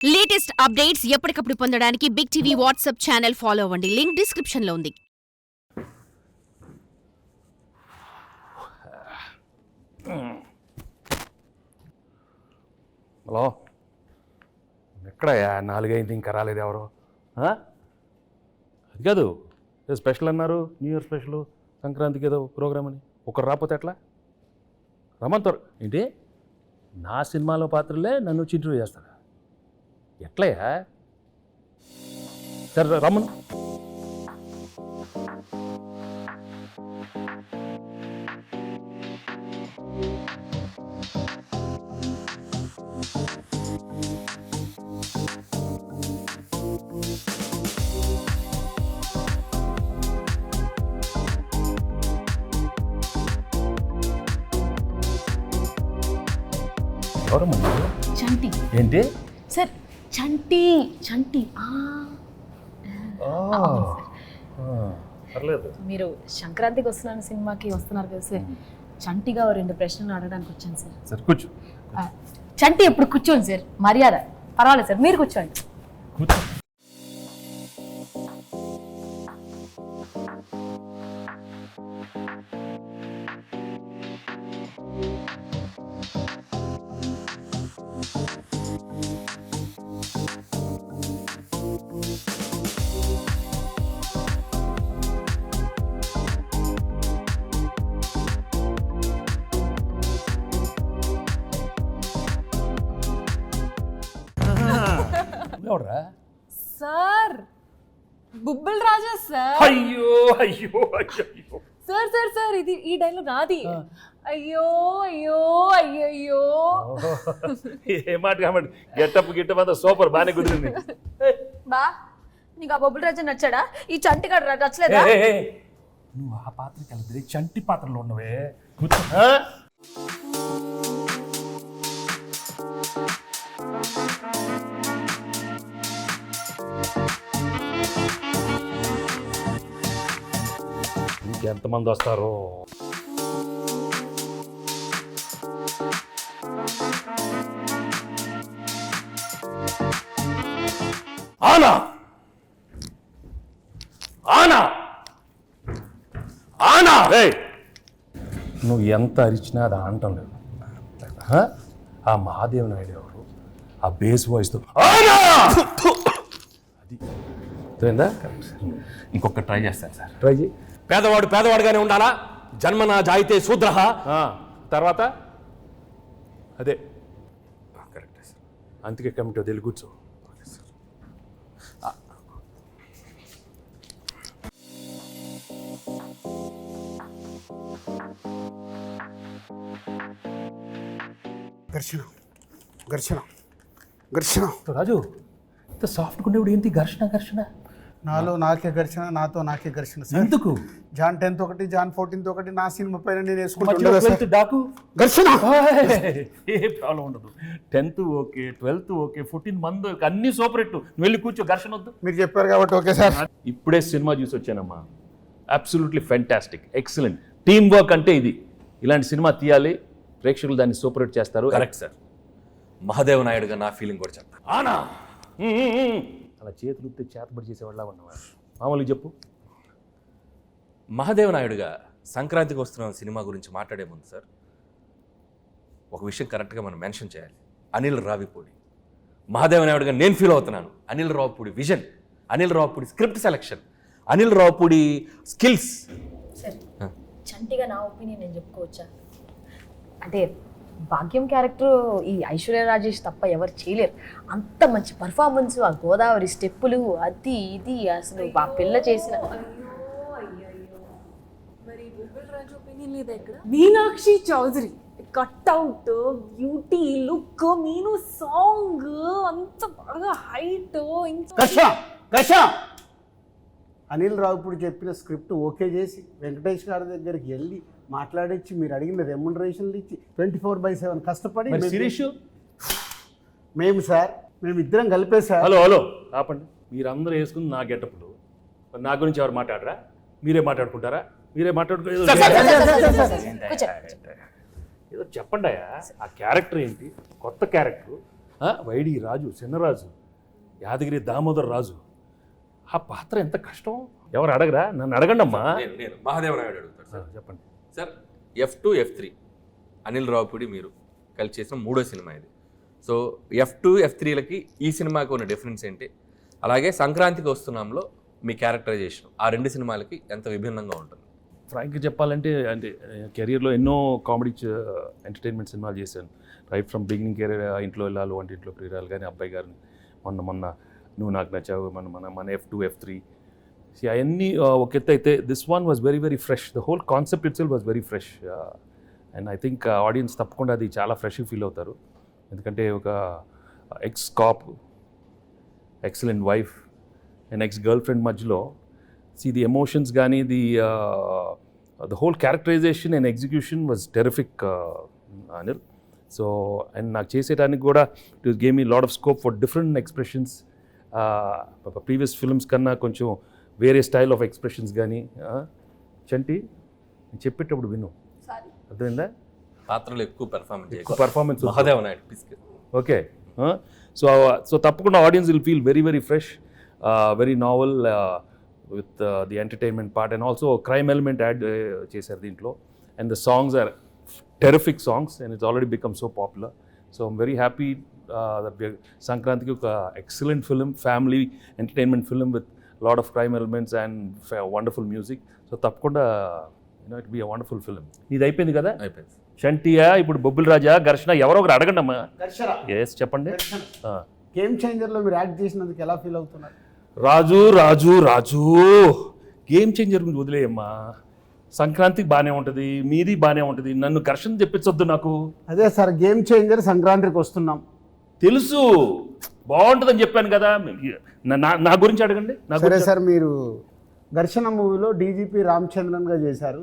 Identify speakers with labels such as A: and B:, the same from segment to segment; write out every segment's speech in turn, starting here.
A: Latest updates ఎప్పటికప్పుడు పొందడానికి big TV WhatsApp channel follow అవ్వండి. లింక్ డిస్క్రిప్షన్ లో ఉంది.
B: హలో, ఎక్కడయ్యా 4 అయింది ఇంకా రాలేదు ఎవరు? అది కాదు, ఏదో స్పెషల్ అన్నారు, న్యూ ఇయర్ స్పెషల్, సంక్రాంతికి ఏదో ప్రోగ్రామ్ అని. ఒకరు రాకపోతే ఎట్లా? రమ్మంటారు ఏంటి? నా సినిమాలో పాత్రలే నన్ను వచ్చి ఇంటర్వ్యూ చేస్తారా? ఎట్లయ్యా? సరే రమ్మను. ఎవరమ్మా?
C: చంటి.
B: ఏంటి
C: సార్, చంటి చంటి.
B: పర్లేదు.
C: మీరు సంక్రాంతికి వస్తున్నాను సినిమాకి వస్తున్నారు కదా సార్, చంటిగా 2 ప్రశ్నలు అడగడానికి వచ్చాను సార్.
B: సరే కూర్చో.
C: చంటి ఎప్పుడు కూర్చోండి సార్, మర్యాద. పర్వాలేదు సార్, మీరు కూర్చోండి.
B: కూర్చో. ఎవడరా?
C: సార్, బుబ్బుల్ రాజా సార్.
B: అయ్యో అయ్యో అయ్యో.
C: సార్ సార్ సార్, ఇది ఈ డైలాగ్ నాది. అయ్యో అయ్యో అయ్యయ్యో.
B: ఏ మాట కాబట్టి గెట్టప్ అంతా సూపర్, బాగానే కుదిరింది.
C: బా, నీకు ఆ బొబ్బుల్ రాజా నచ్చాడా? ఈ చంటి గారు నచ్చలేదా?
B: నువ్వు ఆ పాత్రకి వెళ్తే చంటి పాత్రలో ఉన్నవే. ఇంకెంతమంది వస్తారో? ఆనా ఆనా ఆనా. నువ్వు ఎంత అరిచినా అది ఆనటం లేదు. ఆ మహాదేవ్ నాయుడు ఎవరు? ఆ బేస్ వాయిస్తో ఆనా అది అర్థమైందా? ఇంకొక ట్రై చేస్తాను సార్. ట్రై చేయి.
D: పేదవాడు పేదవాడుగానే ఉండాలా? జన్మనా జాయితే శూద్రః.
B: తర్వాత అదే కరెక్టే సార్. అందుకే కమిటీ వదిలి కూర్చో.
E: ఘర్షణ ఘర్షణ ఘర్షణ.
B: రాజు, ఇంత సాఫ్ట్గా ఉండేవాడు ఏంటి ఘర్షణ ఘర్షణ?
E: నాలో నాకే ఘర్షణ, నాతో నాకే ఘర్షణ.
B: ఎందుకు?
E: జాన్ 10th ఒకటి, జాన్ 14th ఒకటి, నా సినిమా పైన నేను
B: మధ్యలో 12th
E: వేసుకుంటా
B: డాకు
E: ఘర్షణ.
B: ఏ ప్రాబ్లం ఉండదు. 10th ఓకే, 12th ఓకే, 14 మంది అన్ని సూపర్ హిట్. నువ్వు వెళ్ళి కూర్చో, ఘర్షణ వద్దు.
E: మీరు చెప్పారు కాబట్టి ఓకే సార్.
B: ఇప్పుడే సినిమా చూసి వచ్చానమ్మా. Absolutely fantastic, excellent. Team work అంటే ఇది. ఇలాంటి సినిమా తీయాలి, ప్రేక్షకులు దాన్ని సూపర్ హిట్ చేస్తారు.
D: Correct sir. మహాదేవ్ నాయుడుగా నా ఫీలింగ్ కూడా చెప్తా.
B: ఆనా అలా చేతులు ఉత్తే చేతబడి చేసేవాళ్ళ ఉన్నవా? మామూలుగా చెప్పు.
D: మహాదేవ్ నాయుడుగా సంక్రాంతికి వస్తున్న సినిమా గురించి మాట్లాడే ముందు సార్, ఒక విషయం కరెక్ట్గా మనం మెన్షన్ చేయాలి. అనిల్ రావిపూడి మహాదేవ్ నాయుడుగా నేను ఫీల్ అవుతున్నాను. Anil Ravipudi vision, Anil Ravipudi script selection, Anil Ravipudi skills.
C: Sir, చంటిగా నా ఒపీనియన్ నేను చెప్పుకోవచ్చా? అంటే భాగ్యం క్యారెక్టర్ ఈ ఐశ్వర్య రాజేష్ తప్ప ఎవరు చేయలేరు. అంత మంచి పర్ఫార్మెన్స్, ఆ గోదావరి స్టెప్పులు, అది ఇది అసలు ఆ పిల్ల చేసిన. Meenakshi Chaudhary cutout, beauty, look, మీను సాంగ్ అంత బాగా హైట్.
E: అనిల్ రావుపూడి చెప్పిన స్క్రిప్ట్ ఓకే చేసి వెంకటేష్ గారి దగ్గరికి వెళ్ళి మాట్లాడించి మీరు అడిగిన రెమ్యునరేషన్లు ఇచ్చి 24/7 కష్టపడి
B: శిరీష్
E: మేము సార్, మేము ఇద్దరం కలిపే సార్.
B: హలో ఆపండి. మీరందరూ వేసుకుని నా గెటప్లు, నా గురించి ఎవరు మాట్లాడరా? మీరే మాట్లాడుకుంటారా? మీరే మాట్లాడుకో. ఏదో చెప్పండి. ఆ క్యారెక్టర్ ఏంటి? కొత్త క్యారెక్టర్ వైడి రాజు, చిన్నరాజు, యాదగిరి దామోదర్ రాజు. ఆ పాత్ర ఎంత కష్టం, ఎవరు అడగరా? నన్ను అడగండి అమ్మా.
D: నేను మహాదేవ నాయుడు అడుగుతాను సార్.
B: చెప్పండి
D: sir, F2, F3 Anil Ravipudi మీరు కలిసి చేసిన 3వ సినిమా ఇది. సో F2, F3లకి ఈ సినిమాకి ఉన్న డిఫరెన్స్ ఏంటి? అలాగే సంక్రాంతికి వస్తున్నాంలో మీ క్యారెక్టరైజేషన్ ఆ 2 సినిమాలకి ఎంత విభిన్నంగా ఉంటుంది?
B: ఫ్రాంక్గా చెప్పాలంటే అంటే కెరీర్లో ఎన్నో కామెడీ ఎంటర్టైన్మెంట్ సినిమాలు చేశాను. రైట్ ఫ్రమ్ బిగినింగ్ కెరీర్, ఇంట్లో వెళ్ళాలి, వంటింట్లో ప్రియురాలు కానీ, అబ్బాయి గారిని, మొన్న నువ్వు నాకు నచ్చావు, మన F2, F3 అవన్నీ ఒక ఎత్తు అయితే this one was very very fresh. The whole concept itself was very fresh. And I think audience తప్పకుండా అది చాలా ఫ్రెష్గా ఫీల్ అవుతారు. ఎందుకంటే ఒక ex cop, excellent wife and ex girlfriend మధ్యలో ది ఎమోషన్స్ కానీ the whole characterization and execution was terrific, Anil. So and నాకు చేసేటానికి కూడా it gave me lot of scope for different expressions. Previous films కన్నా కొంచెం వేరే స్టైల్ ఆఫ్ ఎక్స్ప్రెషన్స్ కానీ. చంటి చెప్పేటప్పుడు విను, అర్థమైందా?
D: పాత్రలు ఎక్కువ
B: పర్ఫార్మెన్స్
D: మహాదేవ నాయుడు పిస్క్.
B: ఓకే. సో తప్పకుండా audience will feel very very fresh, very novel with the entertainment part and also crime element add చేశారు దీంట్లో. And the songs are terrific songs and it's already become so popular. So I'm very happy that సంక్రాంతికి ఒక excellent film, family entertainment film with lot of crime elements and wonderful music. So తప్పకుండా it be a wonderful film. ఇది అయిపోయింది కదా?
D: అయిపోయింది.
B: షంటియా, ఇప్పుడు బొబ్బుల్ రాజా, ఘర్షణ, ఎవరో ఒకరు అడగండి అమ్మా. ఎస్ చెప్పండి.
E: గేమ్ చేంజర్లో మీరు యాక్ట్ చేసినందుకు ఎలా ఫీల్ అవుతున్నారు?
B: రాజు రాజు రాజు గేమ్ చేంజర్ గురించి వదిలేయమ్మా. సంక్రాంతికి బాగానే ఉంటుంది, మీది బాగానే ఉంటుంది, నన్ను ఘర్షణ తెప్పించొద్దు నాకు.
E: అదే సార్, గేమ్ చేంజర్ సంక్రాంతికి వస్తున్నాం.
B: తెలుసు, బాగుంటుందని చెప్పాను కదా. నా గురించి అడగండి.
E: సరే సార్, మీరు ఘర్షణ మూవీలో డీజీపీ రామచంద్రన్గా చేశారు,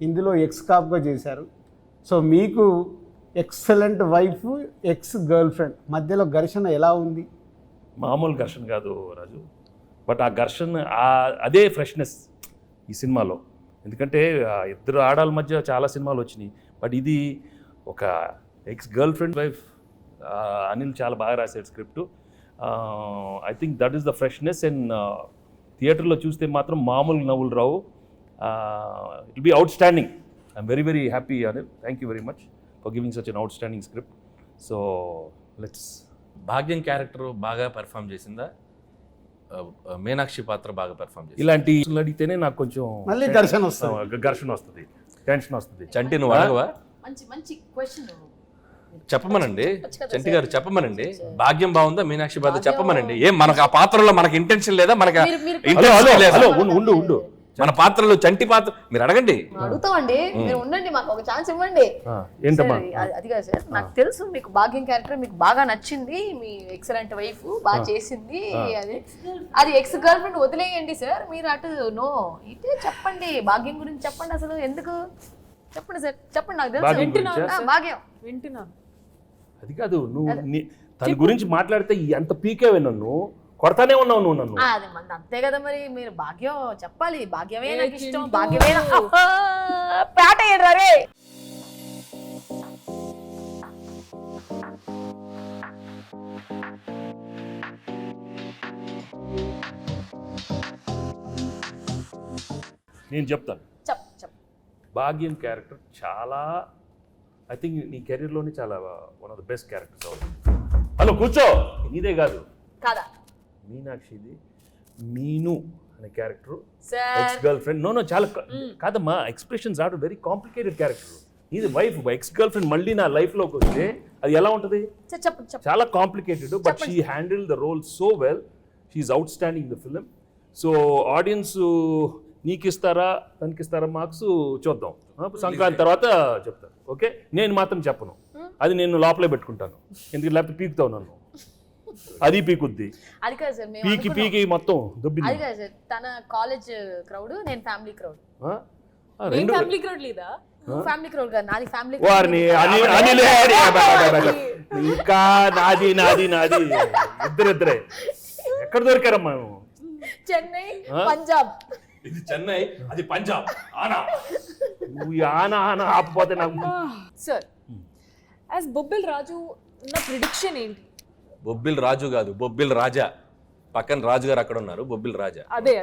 E: ఇందులో ఎక్స్ కాప్గా చేశారు. సో మీకు excellent wife, ex girlfriend మధ్యలో ఘర్షణ ఎలా ఉంది?
B: మామూలు ఘర్షణ కాదు రాజు, బట్ ఆ ఘర్షణ అదే ఫ్రెష్నెస్ ఈ సినిమాలో. ఎందుకంటే ఇద్దరు ఆడాల మధ్య చాలా సినిమాలు వచ్చినాయి, బట్ ఇది ఒక ex girlfriend wife. Anil చాలా బాగా రాశాడు script. I think that is the freshness. And థియేటర్లో చూస్తే మాత్రం మామూలు నవ్వులు రావు. It be outstanding. I'm very very happy Anil. Thank you very much for giving such an outstanding script. So let's.
D: భాగ్యం క్యారెక్టర్ బాగా పెర్ఫామ్ చేసిందా? మీనాక్షి పాత్ర బాగా పెర్ఫామ్ చేసింది?
B: ఇలాంటి అడిగితేనే నాకు కొంచెం
E: మళ్ళీ ఘర్షణ వస్తుంది,
B: టెన్షన్ వస్తుంది.
D: చంటి నువ్వు అడగవా?
C: మంచి క్వశ్చన్
D: చెప్పమనండి, చంటి గారు చెప్పమనండి. భాగ్యం బాగుందా, మీనాక్షి పాత్ర చెప్పమనండి. ఏం మనకు ఆ పాత్రలో మనకి ఇంటెన్షన్ లేదా? మనకి
B: ఉండు
D: మన పాత్రలో చంటి పాత్ర మీరు అడగండి.
C: అడుగుతామండి, మీరు ఉండండి, మాకు ఒక ఛాన్స్ ఇవ్వండి.
B: ఏంటమ్మా?
C: అది కాదు సార్, నాకు తెలుసు మీకు భాగ్యం క్యారెక్టర్ మీకు బాగా నచ్చింది, మీ ఎక్సలెంట్ వైఫ్ బాగా చేసింది. అది ఎక్స్ గర్ల్ ఫ్రెండ్ వదిలేయండి సార్, మీరు అటు నో ఇటే చెప్పండి. భాగ్యం గురించి చెప్పండి, అసలు ఎందుకు చెప్పండి సార్, చెప్పండి. నాకు తెలుసు భాగ్యం వింటున్నాను.
B: అది కాదు, నువ్వు తన గురించి మాట్లాడితే ఎంత పీకేవే, నన్ను కొడతానే ఉన్నావు నువ్వు నన్ను.
C: అదే మన అంతే కదా మరి, మీరు భాగ్యం చెప్పాలి. భాగ్యమే నాకు ఇష్టం, భాగ్యమే పేట రే.
B: నేను చెప్తాను. భాగ్యం క్యారెక్టర్ చాలా, ఐ థింక్ నీ కెరీర్లోనే చాలా one of the best characters అవుతుంది. హలో కూర్చో, నీదే కాదు
C: కాదా
B: మీనాక్షిది. మీను అనే character ex girlfriend. No చాలా కాదమ్మా, expressions are very complicated character. ఇది వైఫ్ ఎక్స్ గర్ల్ ఫ్రెండ్ మళ్ళీ నా లైఫ్లోకి వస్తే అది ఎలా ఉంటుంది? చాలా complicated, but she handle the role so well. She's outstanding the film. So audience నీకు ఇస్తారా తనకి ఇస్తారా మార్క్స్ చూద్దాం, సంక్రాంతి తర్వాత చెప్తాను. ఓకే, నేను మాత్రం చెప్పను, అది నేను లోపలే పెట్టుకుంటాను. ఎందుకంటే లేకపోతే పీకుతావు నన్ను, అది పీకుద్ది.
C: అది కాదు సార్,
B: పీకి మొత్తం దుబ్బి.
C: అది కాదు సార్, తన కాలేజ్ క్రౌడ్, నేను ఫ్యామిలీ క్రౌడ్.
F: ఫ్యామిలీ క్రౌడ్ లేదా?
C: ఫ్యామిలీ క్రౌడ్ కాదు, నాది ఫ్యామిలీ.
B: వారిని ఇంకా నాది ఇద్దరిద్దరే. ఎక్కడ దొరికారమ్మా?
C: చెన్నై, పంజాబ్.
D: ఇది చెన్నై, అది పంజాబ్.
B: నువ్వు ఆనా ఆపపోతే నాకు.
F: సార్, యాజ్ బొబ్బిల్ రాజు నా ప్రిడిక్షన్ ఏంటి?
D: బొబ్బిల్ రాజు కాదు, బొబ్బిల్ రాజా. పక్కన రాజు గారు అక్కడ ఉన్నారు, బొబ్బిల్ రాజా.
F: అదే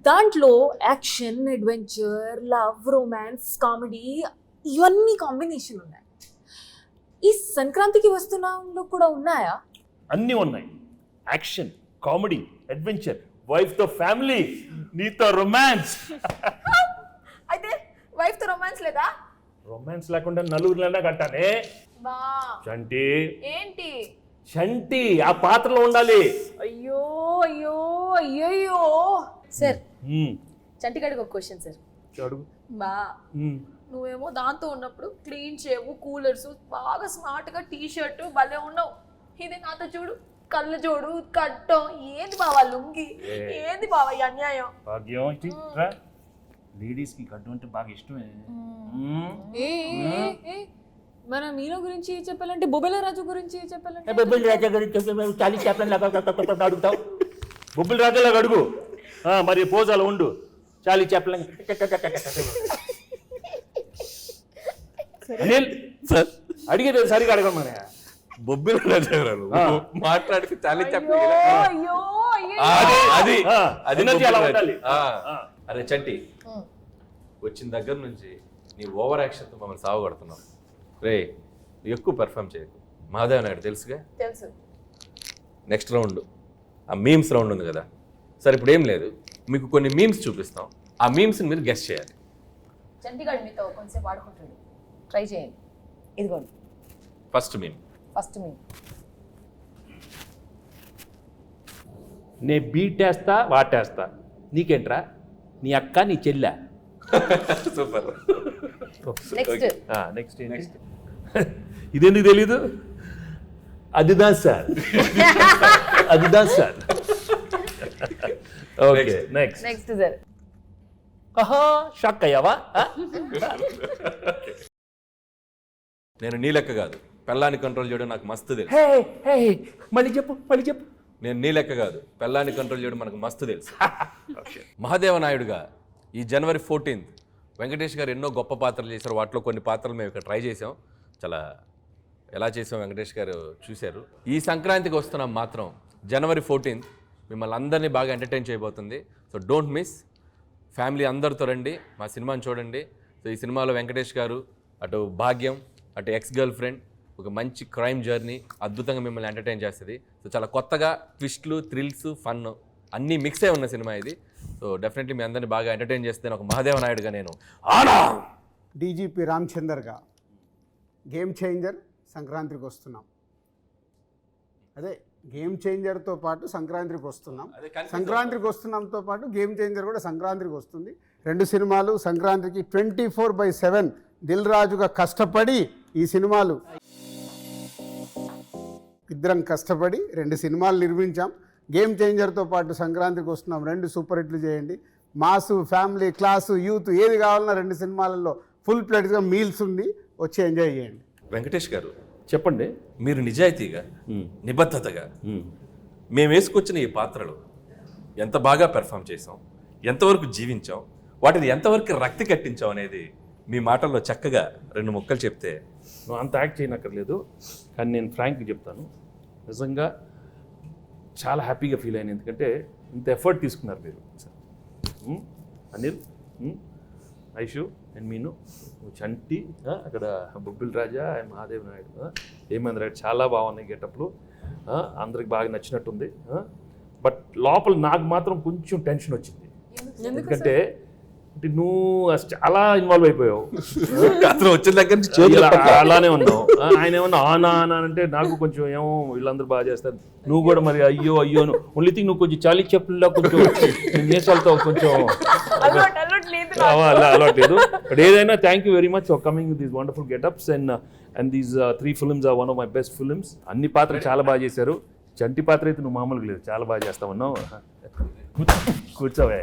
F: దాంట్లో action, adventure, love, romance, comedy ఇవన్నీ కాంబినేషన్ ఉన్నాయి. ఈ సంక్రాంతికి వస్తున్నాంలో కూడా ఉన్నాయా?
B: అన్నీ ఉన్నాయి. యాక్షన్, కామెడీ, అడ్వెంచర్, వైఫ్ తో ఫ్యామిలీ, నీతో రొమాన్స్.
C: అయితే వైఫ్ తో రొమాన్స్ లేదా?
B: రొమాన్స్ లేకుండా నలుగురులైనా కట్టానే.
C: బా
B: చంటి,
C: ఏంటి?
B: చంటి ఆ పాత్రలో ఉండాలి.
F: అయ్యో అయ్యో అయ్యయ్యో.
C: సార్
B: ఉమ్,
C: చంటిగాడికి ఒక క్వశ్చన్ సార్.
B: అడుగు.
C: బా
B: ఉమ్.
C: నువ్వేమో దాంతో ఉన్నప్పుడు క్లీన్ షేవ్, కూలర్స్, బాగా స్మార్ట్ గా టీ షర్ట్ భలే ఉన్నావు. ఇది నాతో చూడు, కళ్ళు చూడు, కట్టం. ఏంది బావా లుంగి? ఏంది బావా ఈ అన్యాయం?
B: భాగ్యం ఇటు రా. లేడీస్ కి కట్టు అంటే బాగా ఇష్టమే.
F: ఏ ఏ, ఏ, మన మీనో గురించి చెప్పాలంటే బొబ్బిల రాజు గురించి చెప్పాలంటే
B: బొబ్బిల్ రాజా గురించి చాలీ చెప్పండి అడుగుతావు. బొబ్బిల్ రాజాలాగా అడుగు. మరి పోజాలు ఉండు. చాలీ చెప్పలే. అనిల్
D: సార్,
B: అడిగేది సరిగా అడగను మన.
D: బొబ్బిల్ రాజా గారు మాట్లాడితే చాలా చెప్పి
F: అయ్యో అయ్యో.
D: అది
B: ఆ,
D: అది
B: energy అలా
D: బొబ్బిల్
B: ఉండాలి.
D: రాజా. అరే చంటి, వచ్చిన దగ్గర నుంచి నీ ఓవర్ యాక్షన్తో మమ్మల్ని సావగొడుతున్నావు. రే, ఎక్కువ పెర్ఫామ్ చేయకు. మహాదేవ్ నాయుడు తెలుసుగా.
C: తెలుసు.
D: నెక్స్ట్ రౌండ్ ఆ మీమ్స్ రౌండ్ ఉంది కదా. సరే ఇప్పుడు ఏం లేదు, మీకు కొన్ని మీమ్స్ చూపిస్తాం. ఆ మీమ్స్ని మీరు గెస్ట్ చేయాలి.
C: చంటిగాడు మీతో కొంచెంసేపు ఆడుకుంటాడు, ట్రై చేయండి. ఇదిగోండి
D: ఫస్ట్ మీమ్.
C: ఫస్ట్ మీ
B: నే బీటేస్తా వాటేస్తా, నీకేంట్రా? నీ అక్క నీ చెల్లె.
D: సూపర్.
C: నెక్స్ట్.
B: నెక్స్ట్ ఇదెందుకు తెలీదు? అదిదా సార్, అదిదా sir. Okay next.
C: Next sir.
B: Shock అయ్యావా?
D: నేను నీ లెక్క కాదు, పెళ్ళాన్ని కంట్రోల్ చేయడం నాకు మస్తు తెలుసు.
B: మళ్ళీ చెప్పు, మళ్ళీ చెప్పు.
D: నేను నీ లెక్క కాదు, పెళ్ళాన్ని కంట్రోల్ చేయడం మనకు మస్తు తెలుసు. మహాదేవ నాయుడుగా ఈ జనవరి 14th వెంకటేష్ గారు ఎన్నో గొప్ప పాత్రలు చేశారు. వాటిలో కొన్ని పాత్రలు మేము ఇక్కడ ట్రై చేసాం. చాలా ఎలా చేసాం వెంకటేష్ గారు చూశారు. ఈ సంక్రాంతికి వస్తున్నాం మాత్రం జనవరి 14th మిమ్మల్ని అందరినీ బాగా ఎంటర్టైన్ చేయబోతుంది. So don't miss. ఫ్యామిలీ అందరితో రండి, మా సినిమాని చూడండి. సో ఈ సినిమాలో వెంకటేష్ గారు, అటు భాగ్యం, అటు ఎక్స్ గర్ల్ ఫ్రెండ్, ఒక మంచి క్రైమ్ జర్నీ అద్భుతంగా మిమ్మల్ని ఎంటర్టైన్ చేస్తుంది. సో చాలా కొత్తగా ట్విస్ట్లు, థ్రిల్స్, ఫన్ అన్నీ మిక్స్ అయి ఉన్న సినిమా ఇది. సో డెఫినెట్లీ మీ అందరినీ బాగా ఎంటర్టైన్ చేస్తే ఒక మహాదేవ నాయుడుగా నేను
E: డీజీపీ రామచందర్గా గేమ్ చేంజర్ సంక్రాంతికి వస్తున్నాం. అదే గేమ్ చేంజర్తో పాటు సంక్రాంతికి వస్తున్నాం. సంక్రాంతికి వస్తున్నాంతో పాటు గేమ్ చేంజర్ కూడా సంక్రాంతికి వస్తుంది. రెండు సినిమాలు సంక్రాంతికి 24/7 దిల్ రాజుగా కష్టపడి ఈ సినిమాలు ఇద్దరం కష్టపడి రెండు సినిమాలు నిర్మించాం. గేమ్ చేంజర్తో పాటు సంక్రాంతికి వస్తున్నాం. రెండు సూపర్ హిట్లు చేయండి. మాసు, ఫ్యామిలీ, క్లాసు, యూత్ ఏది కావాలన్నా రెండు సినిమాలలో ఫుల్ ప్లేట్గా మీల్స్ ఉంది, వచ్చి ఎంజాయ్ చేయండి.
D: వెంకటేష్ గారు
B: చెప్పండి.
D: మీరు నిజాయితీగా, నిబద్ధతగా మేము వేసుకొచ్చిన ఈ పాత్రలు ఎంత బాగా పెర్ఫామ్ చేసాం, ఎంతవరకు జీవించాం, వాటిని ఎంతవరకు రక్తి కట్టించాం అనేది మీ మాటల్లో చక్కగా రెండు ముక్కలు చెప్తే.
B: నువ్వు అంత యాక్ట్ చేయనక్కర్లేదు, కానీ నేను ఫ్రాంక్గా చెప్తాను. నిజంగా చాలా హ్యాపీగా ఫీల్ అయ్యాను. ఎందుకంటే ఇంత ఎఫర్ట్ తీసుకున్నారు మీరు. అనిల్, ఐషు అండ్ మీను, చంటి, అక్కడ బొబ్బిల్ రాజా అండ్ మహాదేవ్ నాయుడు, హేమంత్ రెడ్డి చాలా బాగున్నాయి గెటప్లు. అందరికి బాగా నచ్చినట్టుంది. బట్ లోపల నాకు మాత్రం కొంచెం టెన్షన్ వచ్చింది. ఎందుకంటే నువ్వు చాలా ఇన్వాల్వ్ అయిపోయావు.
D: అతను వచ్చిన దగ్గర నుంచి
B: అలానే ఉన్నావు. ఆయన ఏమన్నా ఆనా ఆనా అంటే నాకు కొంచెం ఏమో వీళ్ళందరూ బాగా చేస్తారు, నువ్వు కూడా మరి అయ్యో అయ్యో ఓన్లీ థింగ్ నువ్వు కొంచెం చాలీ చెప్పుల్లో కొంచెం నేసాలతో కొంచెం అలవాటు లేదు. బట్ ఏదైనా thank you very much for coming with these wonderful getups and these 3 films are one of my best films. అన్ని పాత్రలు చాలా బాగా చేశారు. చంటి పాత్ర అయితే నువ్వు మామూలుగా లేదు, చాలా బాగా చేస్తా ఉన్నావు. కూర్చోవే.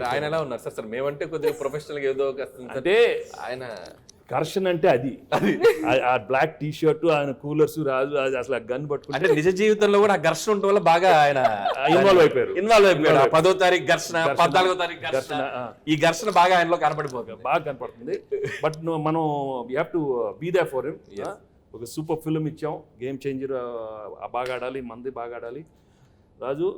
D: ఆయన ఎలా ఉన్నారు సార్? సార్ మేమంటే కొద్దిగా ప్రొఫెషనల్గా ఏదో ఒక
B: అంటే
D: ఆయన
B: ఘర్షణ అంటే అది ఆ బ్లాక్ టీ షర్ట్ ఆయన కూలర్స్ రాజు అది అసలు ఆ గన్ పట్టుకుంటే
D: అంటే నిజ జీవితంలో కూడా ఆ ఘర్షణ ఉండటం వల్ల బాగా ఆయన
B: ఇన్వాల్వ్ అయిపోయారు.
D: ఇన్వాల్వ్ అయిపోయాడు. 10వ తారీఖు ఘర్షణ, 14వ తారీఖు ఘర్షణ,
B: ఘర్షణ,
D: ఈ ఘర్షణ బాగా ఆయనలో కనపడిపోతుంది.
B: బాగా కనపడుతుంది. బట్ మనం we have to be there for him. ఒక సూపర్ ఫిల్మ్ ఇచ్చాం, గేమ్ చేంజర్. బాగా ఆడాలి, మంది బాగా ఆడాలి. Raju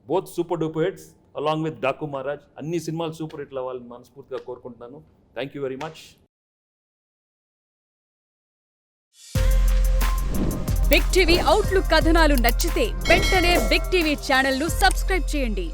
B: both super duper hits along with Daaku Maharaj. అన్ని సినిమాలు సూపర్ హిట్లు అవ్వాలని మనస్ఫూర్తిగా కోరుకుంటున్నాను. Thank you very much.
G: Big TV outlook కథనాలు నచ్చితే వెంటనే బిగ్ టీవీ ఛానల్ ను సబ్స్క్రైబ్ చేయండి.